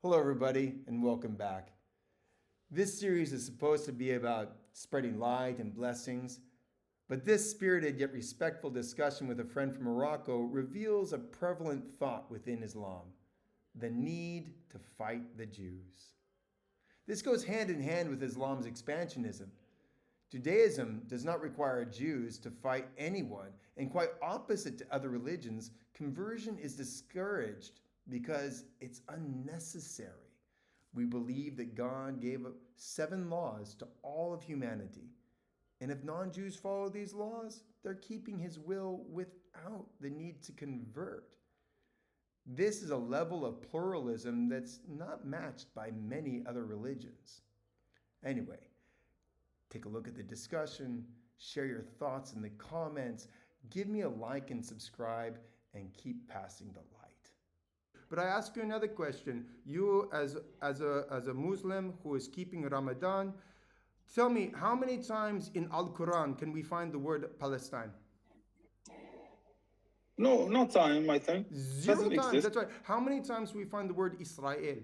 Hello, everybody, and welcome back. This series is supposed to be about spreading light and blessings, but this spirited yet respectful discussion with a friend from Morocco reveals a prevalent thought within Islam: the need to fight the Jews. This goes hand in hand with Islam's expansionism. Judaism does not require Jews to fight anyone, and quite opposite to other religions, conversion is discouraged because it's unnecessary. We believe that God gave 7 laws to all of humanity, and if non-Jews follow these laws, they're keeping his will without the need to convert. This is a level of pluralism that's not matched by many other religions. Anyway, take a look at the discussion, share your thoughts in the comments, give me a like and subscribe, and keep passing the light. But I ask you another question. You, as a Muslim who is keeping Ramadan, tell me, how many times in Al-Quran can we find the word Palestine? No time, I think. Zero Doesn't times, exist. that's right. How many times do we find the word Israel?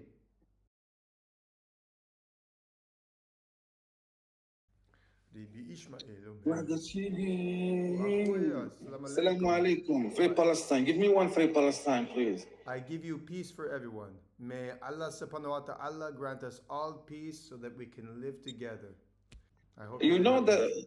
Assalamu alaikum. Free Palestine. Give me one free Palestine, please. I give you peace for everyone. May Allah subhanahu wa ta'ala grant us all peace so that we can live together. I hope You you're know happy. that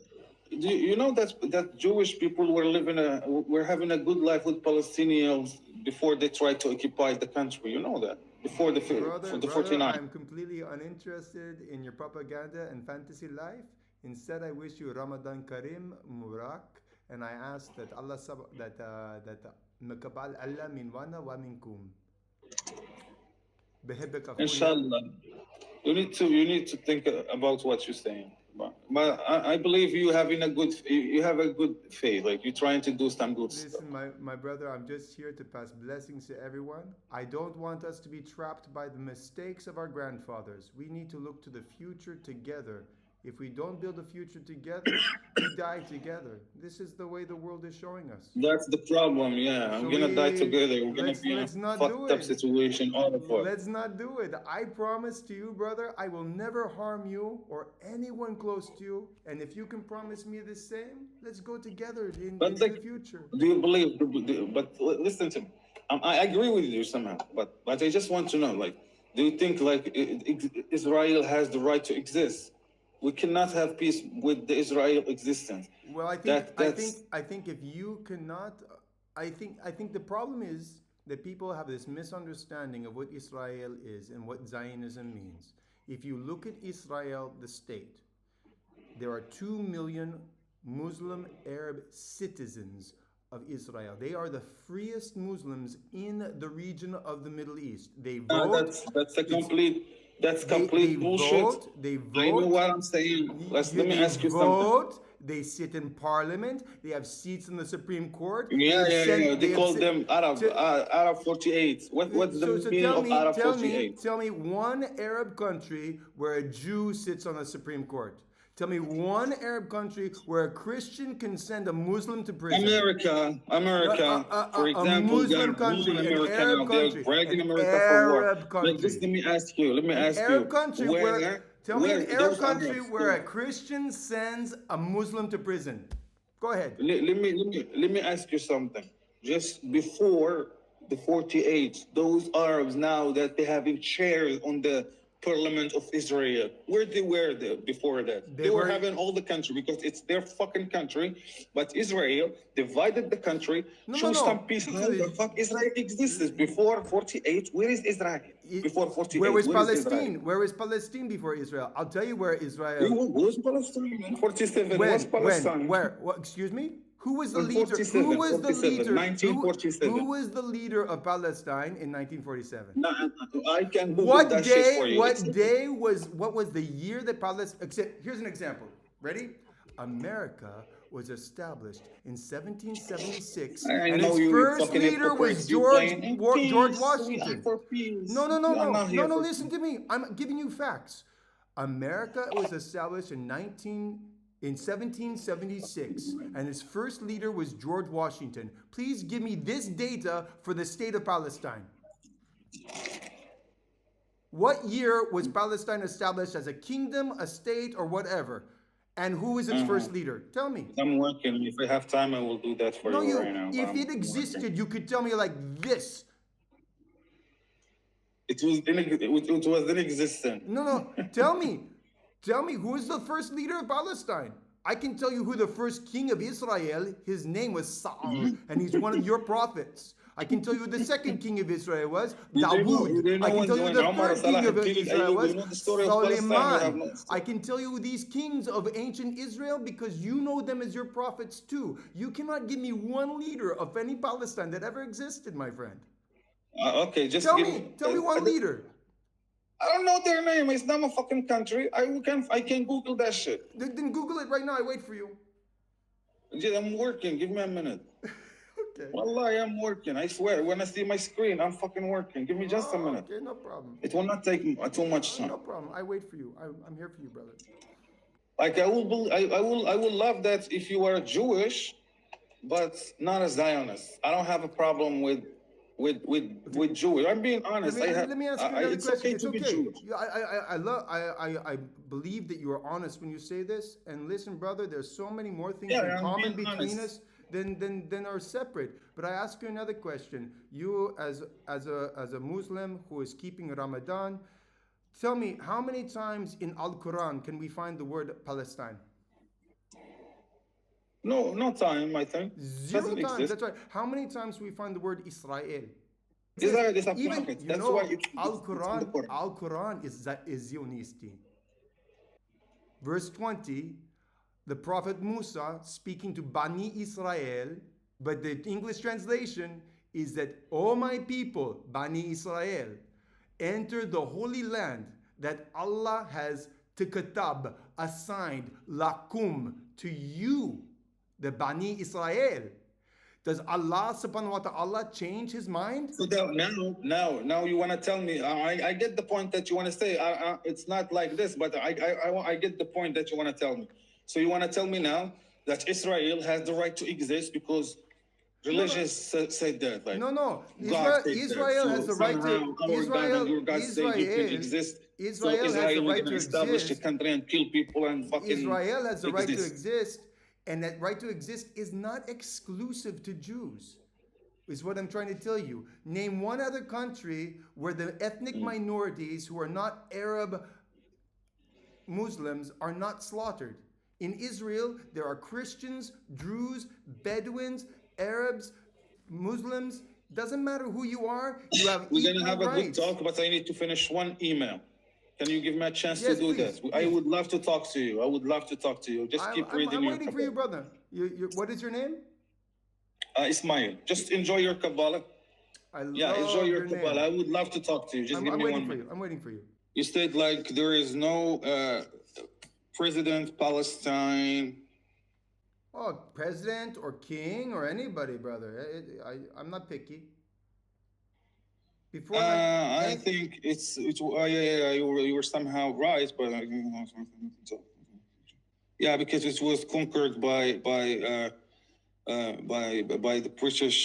you know that Jewish people were having a good life with Palestinians before they tried to occupy the country. You know that before for the Brother, 49. I'm completely uninterested in your propaganda and fantasy life. Instead, I wish you Ramadan Karim Mubarak, and I ask that Allah that مقبل Allah min wana wa minkum. بحبك أخويا. Inshallah, you need to think about what you're saying. But I believe you have a good faith. Like you're trying to do some good stuff. Listen, my brother, I'm just here to pass blessings to everyone. I don't want us to be trapped by the mistakes of our grandfathers. We need to look to the future together. If we don't build a future together, we die together. This is the way the world is showing us. That's the problem. Yeah, I'm So gonna die we together. We're gonna let's be in a let's not do fucked up it. situation, all of us. Let's not do it. I promise to you, brother, I will never harm you or anyone close to you. And if you can promise me the same, let's go together But into like, the future. do you believe? But listen to me. I agree with you somehow. But I just want to know, like, do you think like Israel has the right to exist? We cannot have peace with the Israel existence. Well, That's I think if you cannot, I think the problem is that people have this misunderstanding of what Israel is and what Zionism means. If you look at Israel, the state, there are 2 million Muslim Arab citizens of Israel. They are the freest Muslims in the region of the Middle East. They vote. that's a It's complete they bullshit. vote. They I know vote. what I'm saying. Let me They ask you something. vote. They sit in parliament. They have seats in the Supreme Court. They Yeah, have yeah, yeah. sent. They They have call them Arab, to, Arab 48. What's the so meaning of Arab 48? tell me one Arab country where a Jew sits on the Supreme Court. Tell me one Arab country where a Christian can send a Muslim to prison. America, for A example, there Muslim are ruling country, an America now. Arab They're country, dragging an America for war. Arab Like, just country, let me an ask Arab you, country where, tell me an Arab those country Arabs, where a Christian sends a Muslim to prison. Go ahead. let me ask you something. Just before the 48, those Arabs now that they having chairs on the parliament of Israel, where they were there before that? They They were were, having all the country because it's their fucking country. But Israel divided the country, choose some no. peace. How the fuck Israel existed before 48? Where is Israel? Before Where 48, was where is Israel? Palestine? Where was Palestine before Israel? I'll tell you where Israel. Who was Palestine in 47? Was When, Palestine? where? What? Excuse me. Who was the In leader? Who 47, was the 47, leader? Who 1947. was the leader of Palestine in 1947? No, I can Google that shit for you. What day was? What was the year that Palestine? Here's an example. Ready? America was established in 1776, I and know its you first fucking leader was hypocrites. You playing in George peace. We are Washington. for peace. No, no, no, You are no, not no, here no. for Listen peace. to me. I'm giving you facts. America was established in 1776, and its first leader was George Washington. Please give me this data for the state of Palestine. What year was Palestine established as a kingdom, a state, or whatever? And who is its first leader? Tell me. I'm working. If I have time, I will do that for No, you right you. now. If it I'm working. existed, you could tell me like this. It was inexistent. No, no. Tell me. Tell me who is the first leader of Palestine? I can tell you who the first king of Israel, his name was Saul, and he's one of your prophets. I can tell you who the second king of Israel was, Dawood. I can tell you who the third king of Israel was, Suleiman. I can tell you these kings of ancient Israel because you know them as your prophets too. You cannot give me one leader of any Palestine that ever existed, my friend. Okay, just Tell give me, tell me one leader. I don't know their name. It's not a fucking country. I can Google that shit. Then Google it right now. I wait for you. I'm working. Give me a minute. Okay. Wallahi, I'm working. I swear. When I see my screen, I'm fucking working. Give me just a minute. Okay, no problem. It will not take too much time. No problem. I wait for you. I'm here for you, brother. Like I will love that if you are Jewish, but not a Zionist. I don't have a problem with Jewish. I'm being honest. Let me ask you another it's question. okay to be Jewish. I believe that you are honest when you say this. And listen, brother, there's so many more things Yeah, in I'm common being between honest. us than are separate. But I ask you another question. You as a Muslim who is keeping Ramadan, tell me how many times in Al Quran can we find the word Palestine? No time. I think Zero doesn't times. exist. That's right. How many times we find the word Israel? Israel is a Even planet. you That's know why it's in Al the Quran. Quran. Al Quran is Zionisti. Verse 20, the Prophet Musa speaking to Bani Israel, but the English translation is that, "O my people, Bani Israel, enter the holy land that Allah has tikatab assigned lakum to you, the Bani Israel." Does Allah subhanahu wa ta'ala change his mind? So now you want to tell me? I get the point that you want to say. It's not like this, but I get the point that you want to tell me. So you want to tell me now that Israel has the right to exist because religious said that, like No. God said Israel that. has So the right somehow to. our God and your God say you can exist. So Israel has the Israel right gonna to establish a exist. country and kill people and fucking Israel has the right to exist. exist, and that right to exist is not exclusive to Jews, is what I'm trying to tell you. Name one other country where the ethnic minorities who are not Arab Muslims are not slaughtered. In Israel, there are Christians, Druze, Bedouins, Arabs, Muslims. Doesn't matter who you are, you have We're equal gonna have a good rights. talk, but I need to finish one email. Can you give me a chance Yes, to do please, that? I please. would love to talk to you. I would love to talk to you. Just keep reading I'm your waiting for you, Kabbalah. brother. What is your name? Ismail, just enjoy your Kabbalah. I Yeah, enjoy love your your Kabbalah. I name. would love to talk to you. Just give I'm me waiting 1 for minute. you. I'm waiting for you. You said like there is no president Palestine. Oh, president or king or anybody, brother. I'm not picky. Before I think yeah, you were somehow right, but yeah, because it was conquered by the British.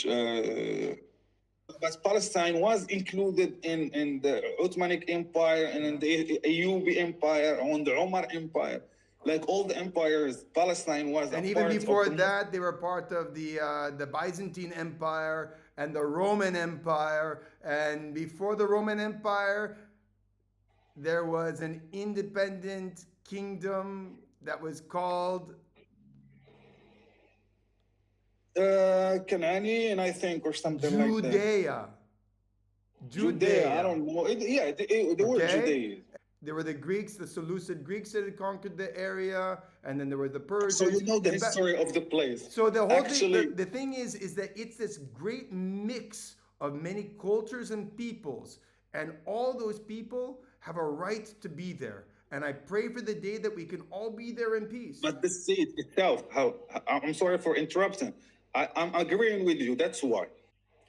But Palestine was included in the Ottoman Empire and in the Ayyubi Empire, on the Omar Empire. Like all the empires, Palestine was and a even part before of the that, they were part of the Byzantine Empire and the Roman Empire. And before the Roman Empire, there was an independent kingdom that was called Canaan, I think, or something like that. Judea. Judea, I don't know. The word Judea. There were the Greeks, the Seleucid Greeks that had conquered the area, and then there were the Persians. So you know the history of the place. So the whole Actually, thing, the thing is that it's this great mix of many cultures and peoples, and all those people have a right to be there. And I pray for the day that we can all be there in peace. But the seat itself, I'm sorry for interrupting. I'm agreeing with you. That's why.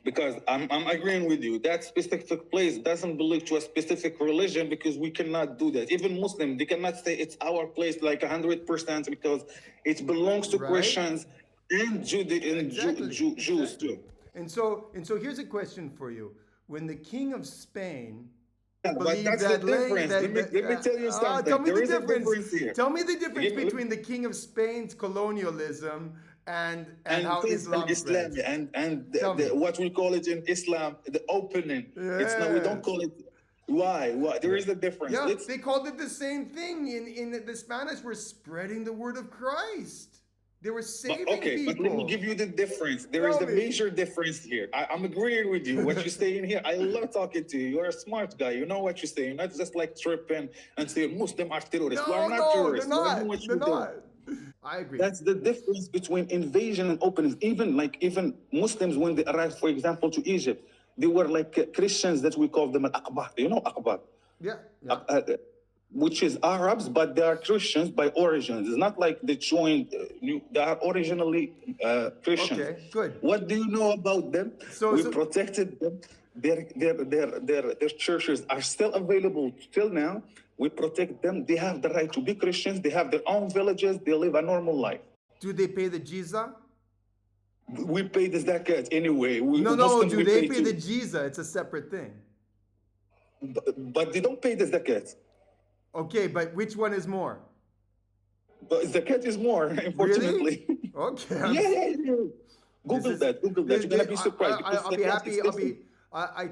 Because I'm agreeing with you. That specific place doesn't belong to a specific religion because we cannot do that. Even Muslim, they cannot say it's our place like 100% because it belongs to Christians and Jews too. And so here's a question for you. When the king of Spain Yeah, but believe that's the that lane difference. that, Let me tell you tell something. me There the is a difference. difference here. Tell me the difference Give me, between the king of Spain's colonialism and and how things and Islam Islam spreads. and Tell me. what we call it in Islam, the opening. It's not. We don't Yes. call it. Why? Why? There is a difference. Yeah, It's they called it the same thing in the Spanish were spreading the word of Christ. They were but saving okay. But let me people. give you the difference. There is Tell a me. major difference here. I'm agreeing with you. What you're saying here, I love talking to you. You're a smart guy. You know what you're saying. You're not just like tripping and saying Muslim are terrorists. We are No, not no, they're terrorists. We know not. what They're you're doing. not. I agree. That's the difference between invasion and openness. Even Muslims when they arrived, for example, to Egypt, they were like Christians that we call them al-Aqbat. You know Aqbat, Yeah, uh, yeah. uh, which is Arabs, but they are Christians by origin. It's not like they joined. They are originally Christians. Okay, good. What do you know about them? So, We so protected them. Their churches are still available till now. We protect them. They have the right to be Christians. They have their own villages. They live a normal life. do they pay the jiza? We pay the zakat anyway. No, no. Muslims Do we they pay pay the too, jiza? It's a separate thing. but they don't pay the zakat. Okay, but which one is more? But zakat is more, Really? unfortunately. Okay. Yeah. This Google is that. Google that. this, You're gonna be surprised because I'll be zakat happy. is different. I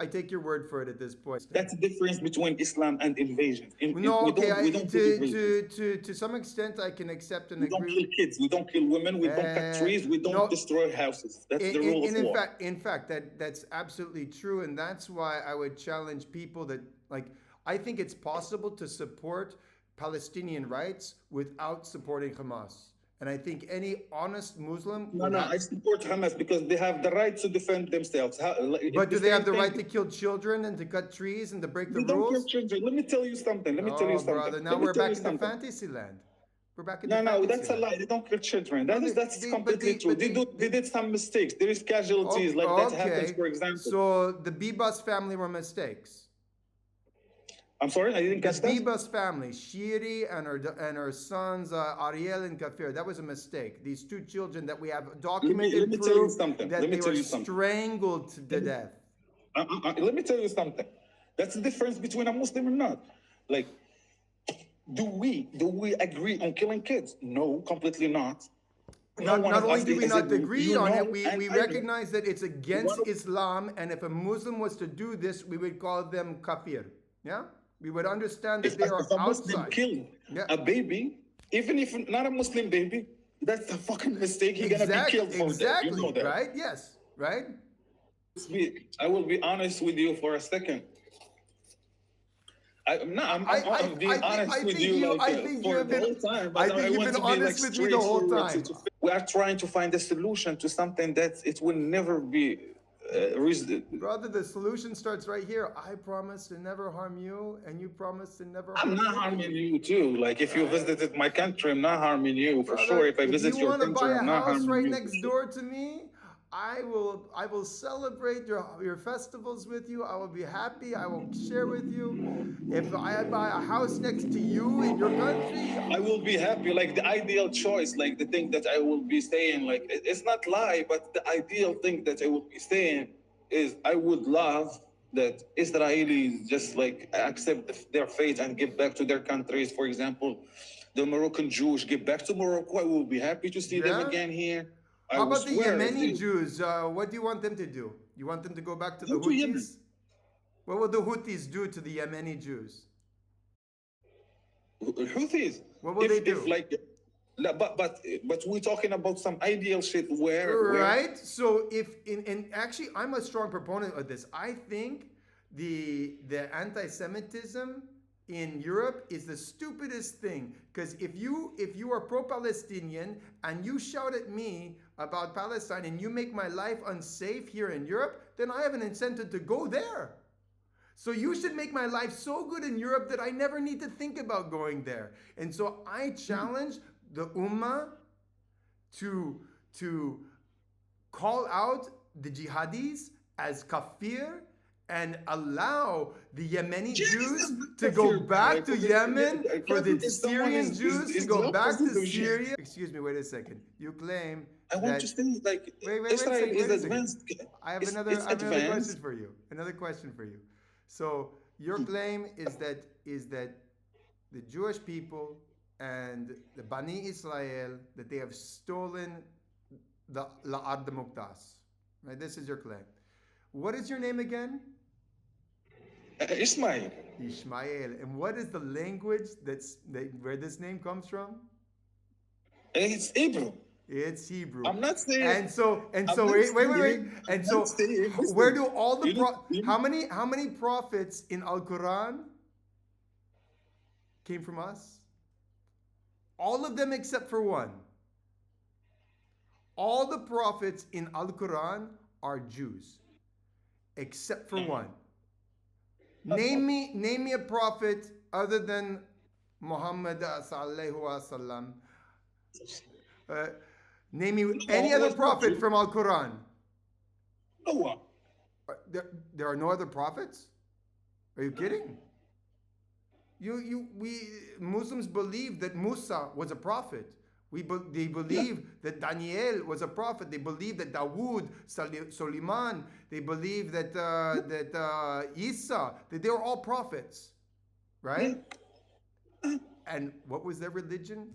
take your word for it at this point. That's the difference between Islam and invasion. No, okay. We don't do invasions. To some extent, I can accept and We don't agree. kill kids. We don't kill women. We don't cut trees. We don't No, destroy houses. That's the rule of law. in fact, that's absolutely true, and that's why I would challenge people that like. I think it's possible to support Palestinian rights without supporting Hamas, and I think any honest Muslim No, would no, have. I support Hamas because they have the right to defend themselves. But do they have the right to thing, kill children and to cut trees and to break the they don't kill rules? children. Let me tell you something. Let me tell you Oh, something. brother, now Let me we're tell you back into something. fantasy land. We're back into No, fantasy that's a land. lie. They don't kill children. No, That's completely true. They did some mistakes. There is casualties like that happens, okay. for example. So the Bibas family were mistakes. I'm sorry, I didn't The catch that. Bibas family, Shiri and her sons Ariel and Kafir, that was a mistake. These two children that we have documented Let me tell you proof something. that Let me they tell were you something. strangled to death. Let me tell you something. That's the difference between a Muslim and not. Like, do we agree on killing kids? No, completely not. No one Not of only us do we is not it, agree you on know, it, and we I know. recognize that it's One against of- Islam, and if a Muslim was to do this, we would call them kafir. Yeah? We would understand that they are if a Muslim outside. kill Yeah. a baby, even if not a Muslim baby, that's a fucking mistake. He's gonna be killed for that. You know that. Right? Yes, right? I will be honest with you for a second. I'm being honest with you for the whole time, but I you've want been to be like honest with me the whole straightforward. time. We are trying to find a solution to something that it will never be reached. Brother, the solution starts right here. I promise to never harm you, and you promise to never I'm harm not me. harming you too. Like if you visited my country, I'm not harming you for Brother, sure. If I if visit you your want to buy country, a I'm not house harming right you for next sure. door to me, I will celebrate your festivals with you. I will be happy. I will share with you. If I buy a house next to you in your country, I will be happy. Like the ideal choice, like the thing that I will be saying, like it's not lie, but the ideal thing that I will be saying is I would love that Israelis just like accept their fate and get back to their countries. For example, the Moroccan Jews get back to Morocco. I will be happy to see them yeah. again here. I How will about the swear if Yemeni they Jews? What do you want them to do? You want them to go back to the go to Yemen. Houthis? What will the Houthis do to the Yemeni Jews? Houthis. What will they do? If like, but we're talking about some ideal shit where Right. So if and actually, I'm a strong proponent of this. I think the anti-Semitism in Europe is the stupidest thing, because if you are pro-Palestinian and you shout at me about Palestine and you make my life unsafe here in Europe, then I have an incentive to go there. So you should make my life so good in Europe that I never need to think about going there. And so I challenge the Ummah to call out the jihadis as kafir and allow the Yemeni Jews to go back to Yemen, for the Syrian Jews to go back to Syria. Excuse me, wait a second. You claim I want that to say like wait Israel a second, is wait a second. advanced. I have It's another question advanced. for you. Another question for you. So Your claim is that the Jewish people and the Bani Israel, that they have stolen the La'ad Muqtas. Right? This is your claim. What is your name again? Ismail. Ishmael. And what is the language where this name comes from? It's Hebrew. It's Hebrew. I'm not saying. And so wait. And so where do all the how many prophets in Al Quran came from us? All of them except for one. All the prophets in Al Quran are Jews, except for one. Name me a prophet other than Muhammad sallallahu alaihi wasallam. Name me any other prophet from Al Quran. Noah. There are no other prophets? Are you kidding? We Muslims believe that Musa was a prophet. They believe that Daniel was a prophet. They believe that Dawood, Suleiman. They believe that Isa. That they were all prophets, right? And what was their religion?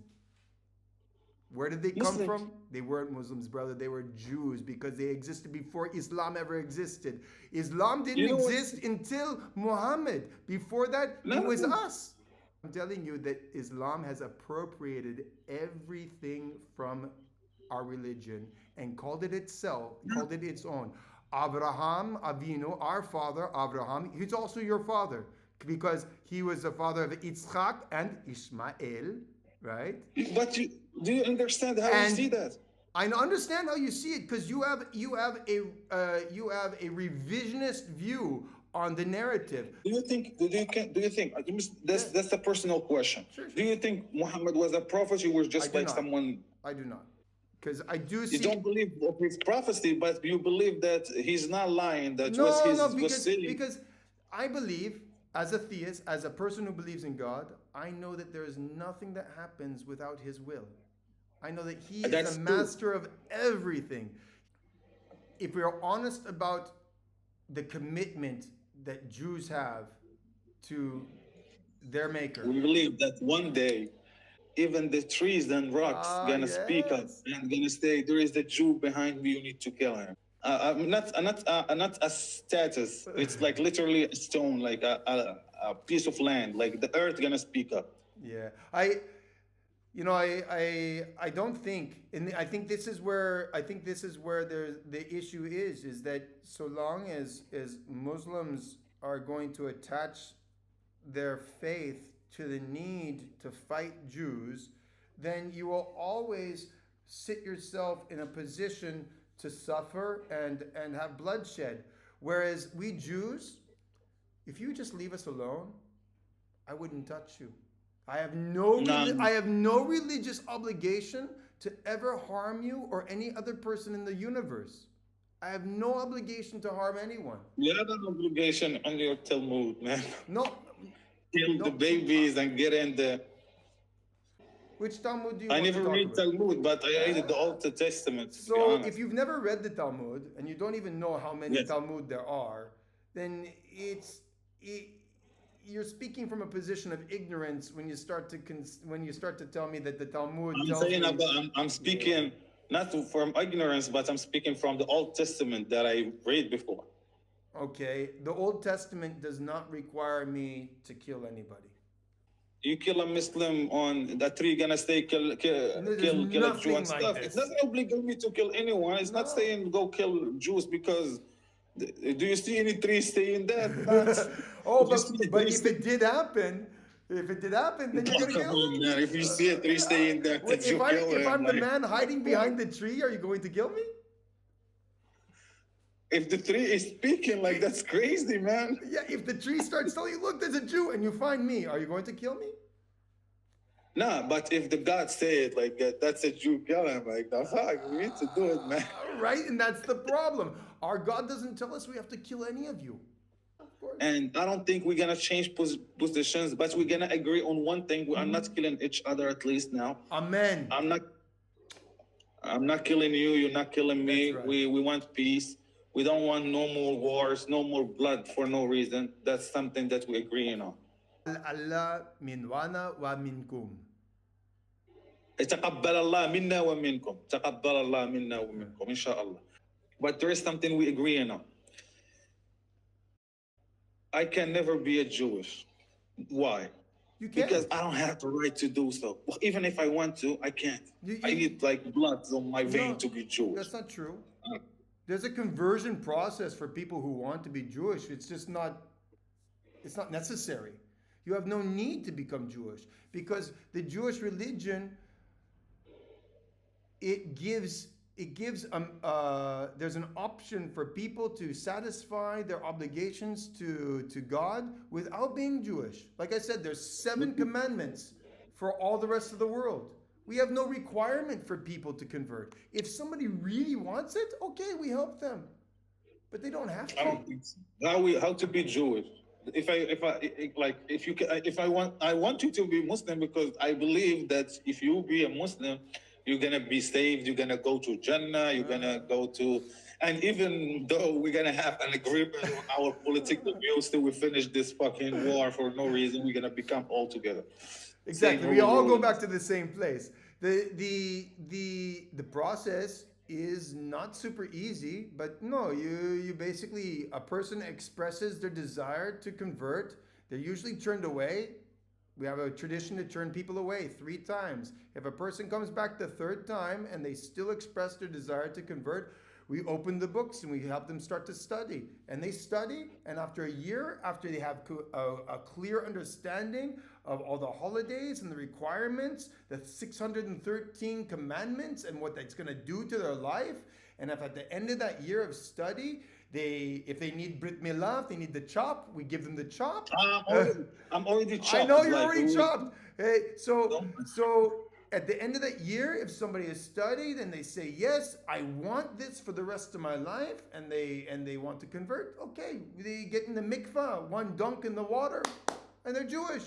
Where did they come from? They weren't Muslims, brother. They were Jews because they existed before Islam ever existed. Islam didn't exist until Muhammad. Before that, it was us. I'm telling you that Islam has appropriated everything from our religion and called it its own. Abraham Avinu, our father, Abraham, he's also your father because he was the father of Yitzchak and Ishmael, right? But do you understand how you see that? I understand how you see it because you have a revisionist view on the narrative. Do you think? That's a personal question. Sure. Do you think Muhammad was a prophet? He was just like someone. I do not, because I do see. You don't believe of his prophecy, but you believe that he's not lying. That because I believe, as a theist, as a person who believes in God, I know that there is nothing that happens without His will. I know that He is the master of everything. If we are honest about the commitment that Jews have to their Maker, we believe that one day, even the trees and rocks gonna speak up and gonna say, "There is a Jew behind me. You need to kill him." Not a status. It's like literally a stone, like a piece of land. Like the earth gonna speak up. Yeah, I don't think, and I think this is where the issue is that so long as Muslims are going to attach their faith to the need to fight Jews, then you will always sit yourself in a position to suffer and have bloodshed. Whereas we Jews, if you just leave us alone, I wouldn't touch you. I have no religious obligation to ever harm you or any other person in the universe. I have no obligation to harm anyone. You have an obligation on your Talmud, man. No. Kill the babies and get in the... Which Talmud do you I want never to talk read about? Talmud, but I read the Old Testament. So if you've never read the Talmud and you don't even know how many Talmud there are, then you're speaking from a position of ignorance when you start to tell me that the Talmud. I'm speaking not from ignorance, but I'm speaking from the Old Testament that I read before. Okay, the Old Testament does not require me to kill anybody. You kill a Muslim on the tree, gonna stay kill a Jew and stuff. It doesn't obligate me to kill anyone. It's not saying go kill Jews because. Do you see any trees staying there? But if it did happen, then you're gonna kill me. If you see a tree staying there, if I'm the man hiding behind the tree, are you going to kill me? If the tree is speaking, like, that's crazy, man. Yeah, if the tree starts telling you, look, there's a Jew, and you find me, are you going to kill me? Nah, but if the God said, like, that's a Jew, kill him, like, the fuck, we need to do it, man. Right, and that's the problem. Our God doesn't tell us we have to kill any of you. Of course. And I don't think we're going to change positions, but we're going to agree on one thing. We are not killing each other, at least now. Amen. I'm not killing you. You're not killing me. Right. We want peace. We don't want no more wars, no more blood for no reason. That's something that we agree on. Allah min wana wa minkum. تقبل الله منا ومنكم. تقبل الله منا ومنكم إن شاء الله. But there is something we agree on. I can never be a Jewish. Why? You can't. Because I don't have the right to do so. Even if I want to, I can't. I need like blood on my vein to be Jewish. That's not true. There's a conversion process for people who want to be Jewish. It's just not, it's not necessary. You have no need to become Jewish because the Jewish religion, it gives there's an option for people to satisfy their obligations to God without being Jewish. Like I said, there's 7 commandments for all the rest of the world. We have no requirement for people to convert. If somebody really wants it, okay, we help them, but they don't have to. I don't think so. How to be Jewish? I want you to be Muslim because I believe that if you be a Muslim, you're gonna be saved. You're gonna go to Jannah. You're gonna go to, and even though we're gonna have an agreement on our political views till we finish this fucking war for no reason, we're gonna become all together. Exactly. We all go back to the same place. The process is not super easy, but no, you basically, a person expresses their desire to convert. They're usually turned away. We have a tradition to turn people away 3 times. If a person comes back the 3rd time and they still express their desire to convert, we open the books and we help them start to study. And they study, and after a year, after they have a clear understanding of all the holidays and the requirements, the 613 commandments and what that's going to do to their life, and if at the end of that year of study, if they need Brit Milah, if they need the chop, we give them the chop. I'm already chopped. I know you're already chopped. Hey, so at the end of that year, if somebody has studied and they say, yes, I want this for the rest of my life, and they want to convert, okay, they get in the mikvah, 1 dunk in the water, and they're Jewish.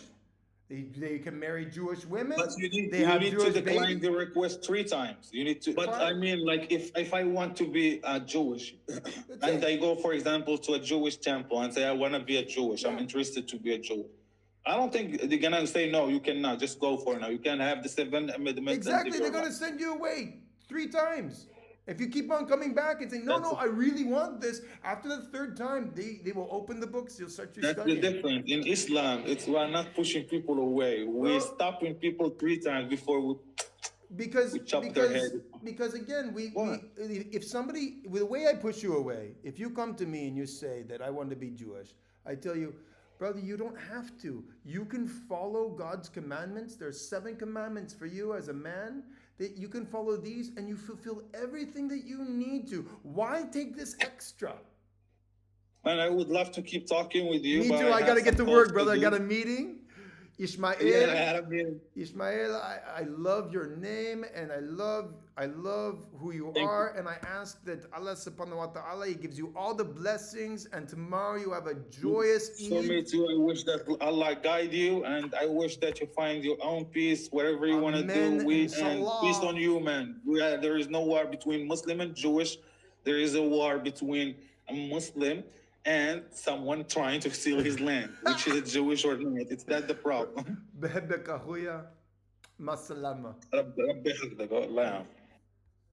They can marry Jewish women. But you need Jewish to decline babies. the request 3 times. You need to. But I mean, like, if I want to be Jewish, and I go, for example, to a Jewish temple and say I want to be a Jewish, I'm interested to be a Jew. I don't think they're gonna say no. You cannot just go for it now. You can have the 7 amendments. Exactly, they're gonna send you away 3 times. If you keep on coming back and saying, no, I really want this, after the 3rd time, they will open the books, you'll start your study. That's the difference. In Islam, we're not pushing people away. We're stopping people 3 times before we chop their head. Because again, if somebody, the way I push you away, if you come to me and you say that I want to be Jewish, I tell you, brother, you don't have to. You can follow God's commandments. There's 7 commandments for you as a man. That you can follow these and you fulfill everything that you need to. Why take this extra? Man, I would love to keep talking with you. Me too. I got to get to work, brother. I got a meeting. Ishmael, Ishmael, I love your name and I love who you are. And I ask that Allah subhanahu wa ta'ala, He gives you all the blessings, and tomorrow you have a joyous Eid. For me too, I wish that Allah guide you, and I wish that you find your own peace, whatever you want to do. And peace on you, man. There is no war between Muslim and Jewish. There is a war between a Muslim and someone trying to steal his land, which is Jewish or not. It's that the problem. بحبك أخويا. مع السلامة. ربي يحفظك. الله يعافيك.